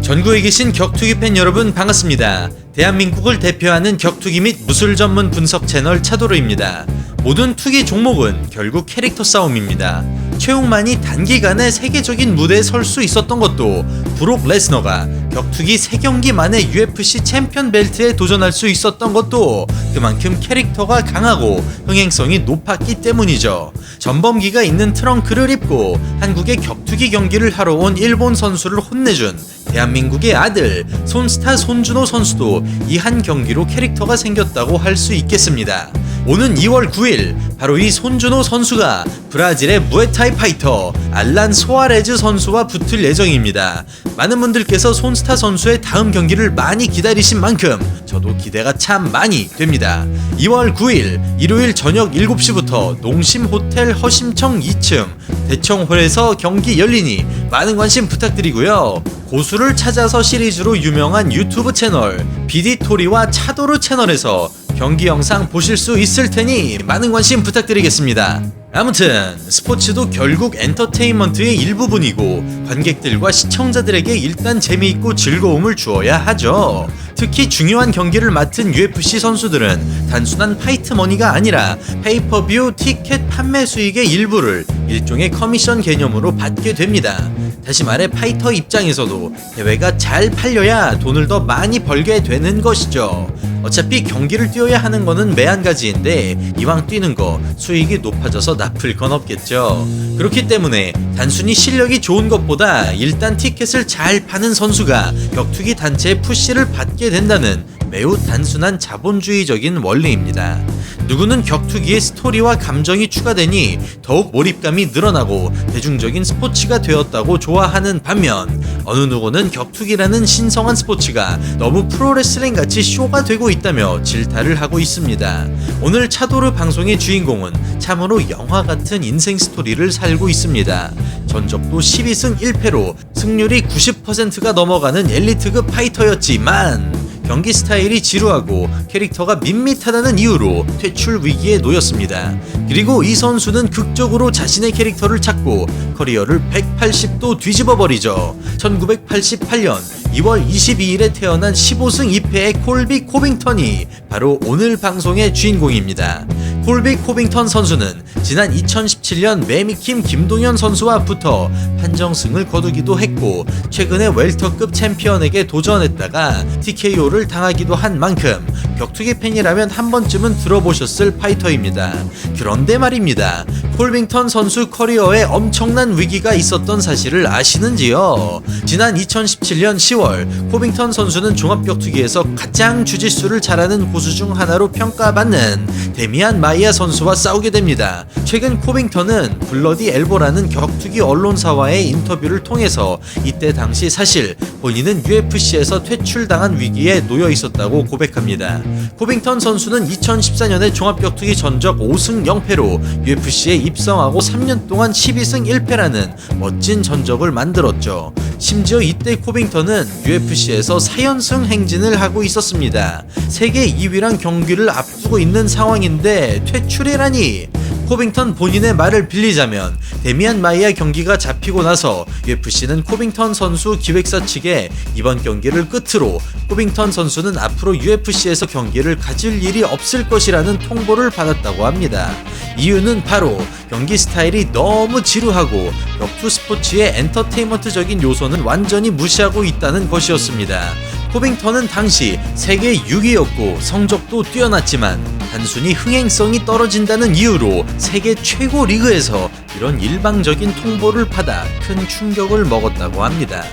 전국에 계신 격투기 팬 여러분 반갑습니다. 대한민국을 대표하는 격투기 및 무술 전문 분석 채널 차도르입니다. 모든 투기 종목은 결국 캐릭터 싸움입니다. 최홍만이 단기간에 세계적인 무대에 설 수 있었던 것도 브록 레스너가 격투기 3경기 만에 UFC 챔피언 벨트에 도전할 수 있었던 것도 그만큼 캐릭터가 강하고 흥행성이 높았기 때문이죠. 전범기가 있는 트렁크를 입고 한국의 격투기 경기를 하러 온 일본 선수를 혼내준 대한민국의 아들 손스타 손준호 선수도 이 한 경기로 캐릭터가 생겼다고 할 수 있겠습니다. 오는 2월 9일 바로 이 손준호 선수가 브라질의 무에타이 파이터 알란 소아레즈 선수와 붙을 예정입니다. 많은 분들께서 손스타 선수의 다음 경기를 많이 기다리신 만큼 저도 기대가 참 많이 됩니다. 2월 9일 일요일 저녁 7시부터 농심 호텔 허심청 2층 대청홀에서 경기 열리니 많은 관심 부탁드리고요. 고수를 찾아서 시리즈로 유명한 유튜브 채널 비디토리와 차도르 채널에서 경기 영상 보실 수 있을 테니 많은 관심 부탁드리겠습니다. 아무튼 스포츠도 결국 엔터테인먼트의 일부분이고 관객들과 시청자들에게 일단 재미있고 즐거움을 주어야 하죠. 특히 중요한 경기를 맡은 UFC 선수들은 단순한 파이트 머니가 아니라 페이퍼뷰 티켓 판매 수익의 일부를 일종의 커미션 개념으로 받게 됩니다. 다시 말해 파이터 입장에서도 대회가 잘 팔려야 돈을 더 많이 벌게 되는 것이죠. 어차피 경기를 뛰어야 하는 거는 매한가지인데 이왕 뛰는 거 수익이 높아져서 나쁠 건 없겠죠. 그렇기 때문에 단순히 실력이 좋은 것보다 일단 티켓을 잘 파는 선수가 격투기 단체의 푸시를 받게 된다는 매우 단순한 자본주의적인 원리입니다. 누구는 격투기에 스토리와 감정이 추가되니 더욱 몰입감이 늘어나고 대중적인 스포츠가 되었다고 좋아하는 반면 어느 누구는 격투기라는 신성한 스포츠가 너무 프로레슬링 같이 쇼가 되고 있다며 질타를 하고 있습니다. 오늘 차도르 방송의 주인공은 참으로 영화 같은 인생 스토리를 살고 있습니다. 전적도 12승 1패로 승률이 90%가 넘어가는 엘리트급 파이터였지만 경기 스타일이 지루하고 캐릭터가 밋밋하다는 이유로 퇴출 위기에 놓였습니다. 그리고 이 선수는 극적으로 자신의 캐릭터를 찾고 커리어를 180도 뒤집어버리죠. 1988년 2월 22일에 태어난 15승 2패의 콜비 코빙턴이 바로 오늘 방송의 주인공입니다. 콜비 코빙턴 선수는 지난 2017년 매미킴 김동현 선수와 붙어 판정승을 거두기도 했고 최근에 웰터급 챔피언에게 도전했다가 TKO를 당하기도 한 만큼 격투기 팬이라면 한 번쯤은 들어보셨을 파이터입니다. 그런데 말입니다. 콜빙턴 선수 커리어에 엄청난 위기가 있었던 사실을 아시는지요? 지난 2017년 10월 코빙턴 선수는 종합격투기에서 가장 주짓수를 잘하는 고수 중 하나로 평가받는 데미안 마이아 선수와 싸우게 됩니다. 최근 코빙턴은 블러디 엘보라는 격투기 언론사와의 인터뷰를 통해서 이때 당시 사실 본인은 UFC에서 퇴출당한 위기에 놓여 있었다고 고백합니다. 코빙턴 선수는 2014년에 종합격투기 전적 5승 0패로 UFC에 입성하고 3년 동안 12승 1패라는 멋진 전적을 만들었죠. 심지어 이때 코빙턴은 UFC에서 4연승 행진을 하고 있었습니다. 세계 2위랑 경기를 앞두고 있는 상황인데 퇴출이라니. 코빙턴 본인의 말을 빌리자면 데미안 마이아 경기가 잡히고 나서 UFC는 코빙턴 선수 기획사 측에 이번 경기를 끝으로 코빙턴 선수는 앞으로 UFC에서 경기를 가질 일이 없을 것이라는 통보를 받았다고 합니다. 이유는 바로 경기 스타일이 너무 지루하고 격투 스포츠의 엔터테인먼트적인 요소는 완전히 무시하고 있다는 것이었습니다. 코빙턴은 당시 세계 6위였고 성적도 뛰어났지만 단순히 흥행성이 떨어진다는 이유로 세계 최고 리그에서 이런 일방적인 통보를 받아 큰 충격을 먹었다고 합니다.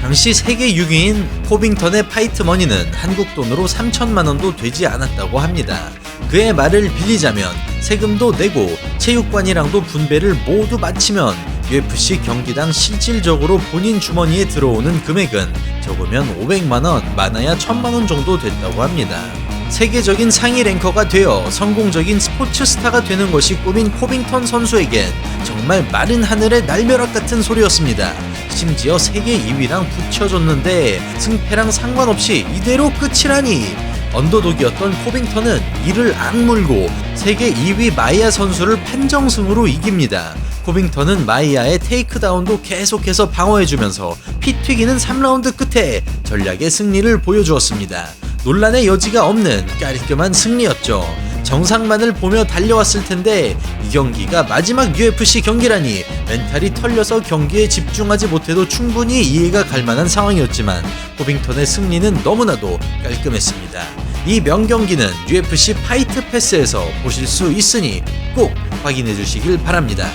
당시 세계 6위인 코빙턴의 파이트 머니는 한국 돈으로 3천만 원도 되지 않았다고 합니다. 그의 말을 빌리자면 세금도 내고 체육관이랑도 분배를 모두 마치면 UFC 경기당 실질적으로 본인 주머니에 들어오는 금액은 적으면 500만원, 많아야 1000만원 정도 됐다고 합니다. 세계적인 상위 랭커가 되어 성공적인 스포츠 스타가 되는 것이 꿈인 코빙턴 선수에겐 정말 마른 하늘의 날벼락 같은 소리였습니다. 심지어 세계 2위랑 붙여줬는데 승패랑 상관없이 이대로 끝이라니. 언더독이었던 코빙턴은 이를 악물고 세계 2위 마이야 선수를 판정승으로 이깁니다. 코빙턴은 마이야의 테이크다운도 계속해서 방어해주면서 피 튀기는 3라운드 끝에 전략의 승리를 보여주었습니다. 논란의 여지가 없는 깔끔한 승리였죠. 정상만을 보며 달려왔을 텐데 이 경기가 마지막 UFC 경기라니 멘탈이 털려서 경기에 집중하지 못해도 충분히 이해가 갈 만한 상황이었지만 코빙턴의 승리는 너무나도 깔끔했습니다. 이 명경기는 UFC 파이트 패스에서 보실 수 있으니 꼭 확인해 주시길 바랍니다.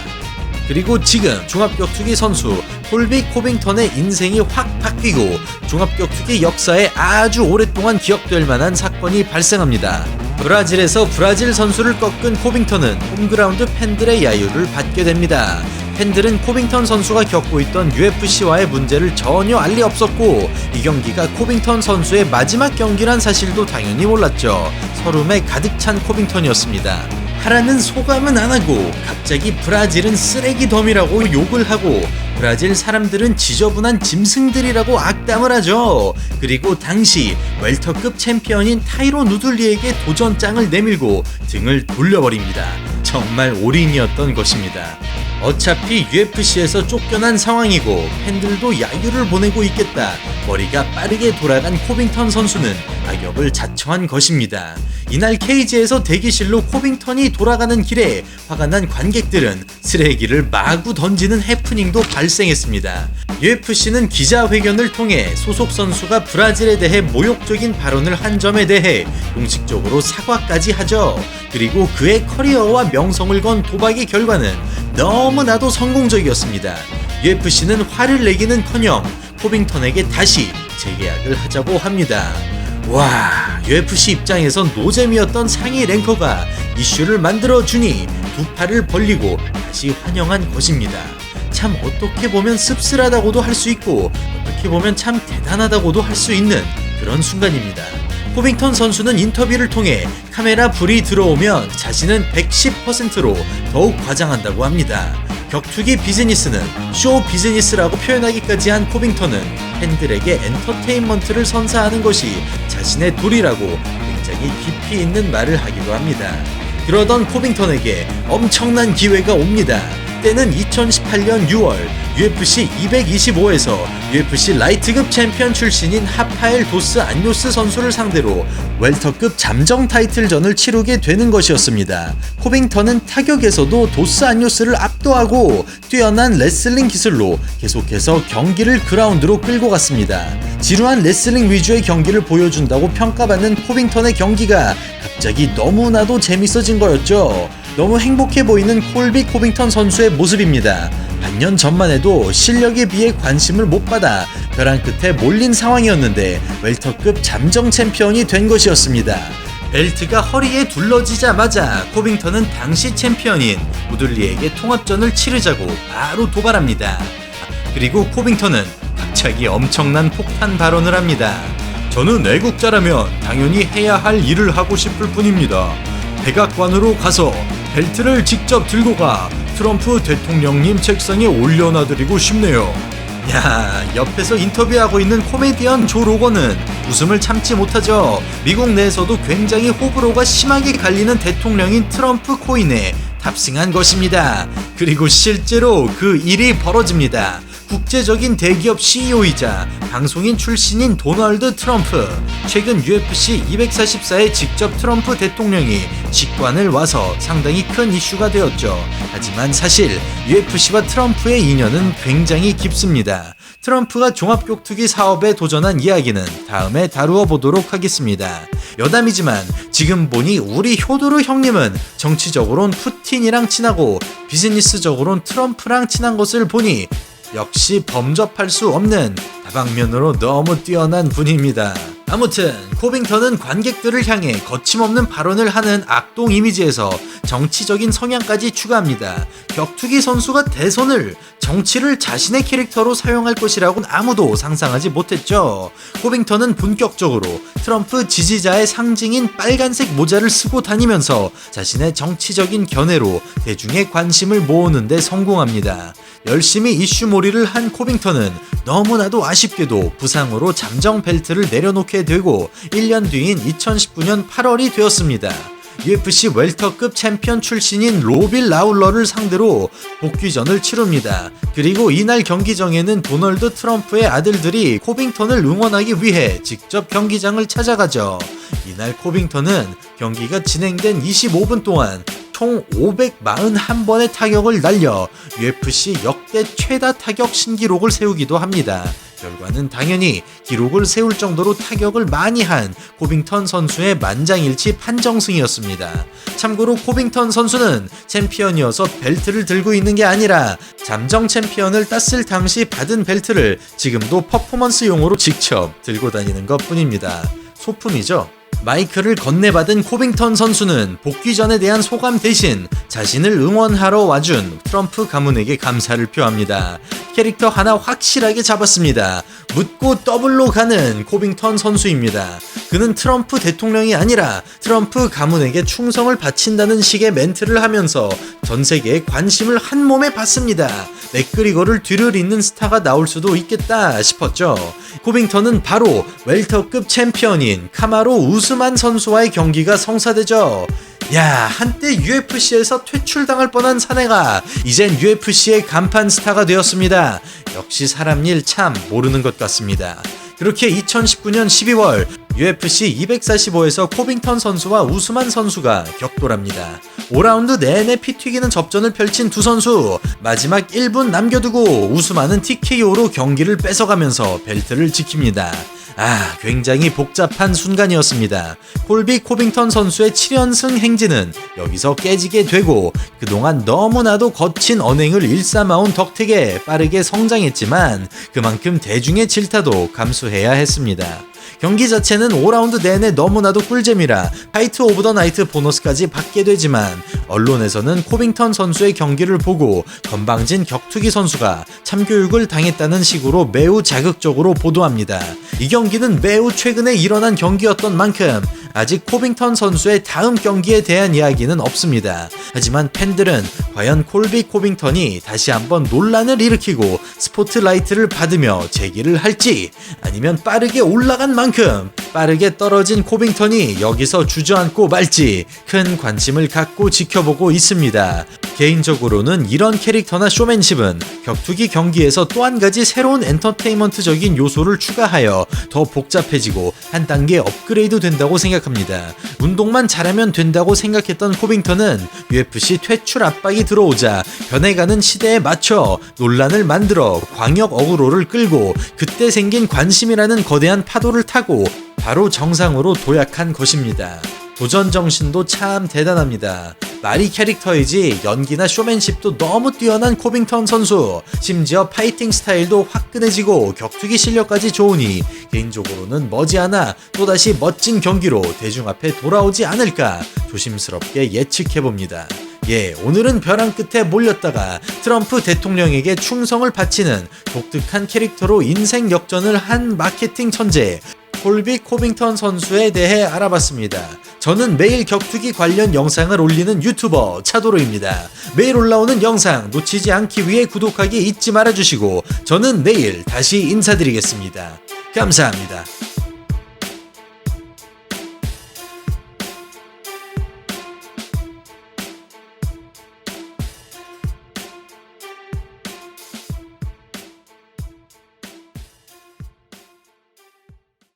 그리고 지금 종합격투기 선수 콜비 코빙턴의 인생이 확 바뀌고 종합격투기 역사에 아주 오랫동안 기억될 만한 사건이 발생합니다. 브라질에서 브라질 선수를 꺾은 코빙턴은 홈그라운드 팬들의 야유를 받게 됩니다. 팬들은 코빙턴 선수가 겪고 있던 UFC와의 문제를 전혀 알 리 없었고 이 경기가 코빙턴 선수의 마지막 경기란 사실도 당연히 몰랐죠. 서름에 가득 찬 코빙턴이었습니다. 하라는 소감은 안 하고 갑자기 브라질은 쓰레기 덤이라고 욕을 하고 브라질 사람들은 지저분한 짐승들이라고 악담을 하죠. 그리고 당시 웰터급 챔피언인 타이로 누들리에게 도전장을 내밀고 등을 돌려버립니다. 정말 올인이었던 것입니다. 어차피 UFC에서 쫓겨난 상황이고 팬들도 야유를 보내고 있겠다. 머리가 빠르게 돌아간 코빙턴 선수는 악역을 자청한 것입니다. 이날 케이지에서 대기실로 코빙턴이 돌아가는 길에 화가 난 관객들은 쓰레기를 마구 던지는 해프닝도 발생했습니다. UFC는 기자회견을 통해 소속 선수가 브라질에 대해 모욕적인 발언을 한 점에 대해 공식적으로 사과까지 하죠. 그리고 그의 커리어와 명성을 건 도박의 결과는 너무나도 성공적이었습니다. UFC는 화를 내기는커녕 코빙턴에게 다시 재계약을 하자고 합니다. 와, UFC 입장에선 노잼이었던 상위 랭커가 이슈를 만들어주니 두 팔을 벌리고 다시 환영한 것입니다. 참 어떻게 보면 씁쓸하다고도 할 수 있고 어떻게 보면 참 대단하다고도 할 수 있는 그런 순간입니다. 코빙턴 선수는 인터뷰를 통해 카메라 불이 들어오면 자신은 110%로 더욱 과장한다고 합니다. 격투기 비즈니스는 쇼 비즈니스라고 표현하기까지 한 코빙턴은 팬들에게 엔터테인먼트를 선사하는 것이 자신의 도리라고 굉장히 깊이 있는 말을 하기도 합니다. 그러던 코빙턴에게 엄청난 기회가 옵니다. 때는 2018년 6월 UFC 225에서 UFC 라이트급 챔피언 출신인 하파엘 도스 안요스 선수를 상대로 웰터급 잠정 타이틀전을 치르게 되는 것이었습니다. 코빙턴은 타격에서도 도스 안요스를 압도하고 뛰어난 레슬링 기술로 계속해서 경기를 그라운드로 끌고 갔습니다. 지루한 레슬링 위주의 경기를 보여준다고 평가받는 코빙턴의 경기가 갑자기 너무나도 재밌어진 거였죠. 너무 행복해 보이는 콜비 코빙턴 선수의 모습입니다. 반년 전만 해도 실력에 비해 관심을 못 받아 벼랑 끝에 몰린 상황이었는데 웰터급 잠정 챔피언이 된 것이었습니다. 벨트가 허리에 둘러지자마자 코빙턴은 당시 챔피언인 우들리에게 통합전을 치르자고 바로 도발합니다. 그리고 코빙턴은 갑자기 엄청난 폭탄 발언을 합니다. 저는 애국자라면 당연히 해야 할 일을 하고 싶을 뿐입니다. 백악관으로 가서 벨트를 직접 들고 가 트럼프 대통령님 책상에 올려놔드리고 싶네요. 야, 옆에서 인터뷰하고 있는 코미디언 조 로건은 웃음을 참지 못하죠. 미국 내에서도 굉장히 호불호가 심하게 갈리는 대통령인 트럼프 코인에 탑승한 것입니다. 그리고 실제로 그 일이 벌어집니다. 국제적인 대기업 CEO이자 방송인 출신인 도널드 트럼프, 최근 UFC 244에 직접 트럼프 대통령이 직관을 와서 상당히 큰 이슈가 되었죠. 하지만 사실 UFC와 트럼프의 인연은 굉장히 깊습니다. 트럼프가 종합격투기 사업에 도전한 이야기는 다음에 다루어 보도록 하겠습니다. 여담이지만 지금 보니 우리 효도르 형님은 정치적으론 푸틴이랑 친하고 비즈니스적으론 트럼프랑 친한 것을 보니 역시 범접할 수 없는 다방면으로 너무 뛰어난 분입니다. 아무튼 코빙턴은 관객들을 향해 거침없는 발언을 하는 악동 이미지에서 정치적인 성향까지 추가합니다. 격투기 선수가 대선을 정치를 자신의 캐릭터로 사용할 것이라고는 아무도 상상하지 못했죠. 코빙턴은 본격적으로 트럼프 지지자의 상징인 빨간색 모자를 쓰고 다니면서 자신의 정치적인 견해로 대중의 관심을 모으는 데 성공합니다. 열심히 이슈몰이를 한 코빙턴은 너무나도 아쉽게도 부상으로 잠정 벨트를 내려놓게 되고 1년 뒤인 2019년 8월이 되었습니다. UFC 웰터급 챔피언 출신인 로빌 라울러를 상대로 복귀전을 치릅니다. 그리고 이날 경기장에는 도널드 트럼프의 아들들이 코빙턴을 응원하기 위해 직접 경기장을 찾아가죠. 이날 코빙턴은 경기가 진행된 25분 동안 총 541번의 타격을 날려 UFC 역대 최다 타격 신기록을 세우기도 합니다. 결과는 당연히 기록을 세울 정도로 타격을 많이 한 코빙턴 선수의 만장일치 판정승이었습니다. 참고로 코빙턴 선수는 챔피언이어서 벨트를 들고 있는 게 아니라 잠정 챔피언을 땄을 당시 받은 벨트를 지금도 퍼포먼스용으로 직접 들고 다니는 것 뿐입니다. 소품이죠. 마이크를 건네받은 코빙턴 선수는 복귀전에 대한 소감 대신 자신을 응원하러 와준 트럼프 가문에게 감사를 표합니다. 캐릭터 하나 확실하게 잡았습니다. 묻고 더블로 가는 코빙턴 선수입니다. 그는 트럼프 대통령이 아니라 트럼프 가문에게 충성을 바친다는 식의 멘트를 하면서 전 세계의 관심을 한 몸에 받습니다. 맥그리거를 뒤를 잇는 스타가 나올 수도 있겠다 싶었죠. 코빙턴은 바로 웰터급 챔피언인 카마루 우스만 선수와의 경기가 성사되죠. 야, 한때 UFC에서 퇴출당할 뻔한 사내가 이젠 UFC의 간판 스타가 되었습니다. 역시 사람 일 참 모르는 것 같습니다. 그렇게 2019년 12월 UFC 245에서 코빙턴 선수와 우스만 선수가 격돌합니다. 5라운드 내내 피 튀기는 접전을 펼친 두 선수, 마지막 1분 남겨두고 우스만은 TKO로 경기를 뺏어가면서 벨트를 지킵니다. 굉장히 복잡한 순간이었습니다. 콜비 코빙턴 선수의 7연승 행진은 여기서 깨지게 되고 그동안 너무나도 거친 언행을 일삼아온 덕택에 빠르게 성장했지만 그만큼 대중의 질타도 감수해야 했습니다. 경기 자체는 5라운드 내내 너무나도 꿀잼이라 파이트 오브 더 나이트 보너스까지 받게 되지만 언론에서는 코빙턴 선수의 경기를 보고 건방진 격투기 선수가 참교육을 당했다는 식으로 매우 자극적으로 보도합니다. 이 경기는 매우 최근에 일어난 경기였던 만큼 아직 코빙턴 선수의 다음 경기에 대한 이야기는 없습니다. 하지만 팬들은 과연 콜비 코빙턴이 다시 한번 논란을 일으키고 스포트라이트를 받으며 재기를 할지, 아니면 빠르게 올라간 만큼 빠르게 떨어진 코빙턴이 여기서 주저앉고 말지 큰 관심을 갖고 지켜보고 있습니다. 개인적으로는 이런 캐릭터나 쇼맨십은 격투기 경기에서 또 한 가지 새로운 엔터테인먼트적인 요소를 추가하여 더 복잡해지고 한 단계 업그레이드 된다고 생각합니다. 운동만 잘하면 된다고 생각했던 코빙턴은 UFC 퇴출 압박이 들어오자 변해가는 시대에 맞춰 논란을 만들어 광역 어그로를 끌고 그때 생긴 관심이라는 거대한 파도를 타고 바로 정상으로 도약한 것입니다. 도전 정신도 참 대단합니다. 말이 캐릭터이지 연기나 쇼맨십도 너무 뛰어난 코빙턴 선수, 심지어 파이팅 스타일도 화끈해지고 격투기 실력까지 좋으니 개인적으로는 머지않아 또다시 멋진 경기로 대중 앞에 돌아오지 않을까 조심스럽게 예측해봅니다. 오늘은 벼랑 끝에 몰렸다가 트럼프 대통령에게 충성을 바치는 독특한 캐릭터로 인생 역전을 한 마케팅 천재 콜비 코빙턴 선수에 대해 알아봤습니다. 저는 매일 격투기 관련 영상을 올리는 유튜버 차도로입니다. 매일 올라오는 영상 놓치지 않기 위해 구독하기 잊지 말아주시고 저는 내일 다시 인사드리겠습니다. 감사합니다.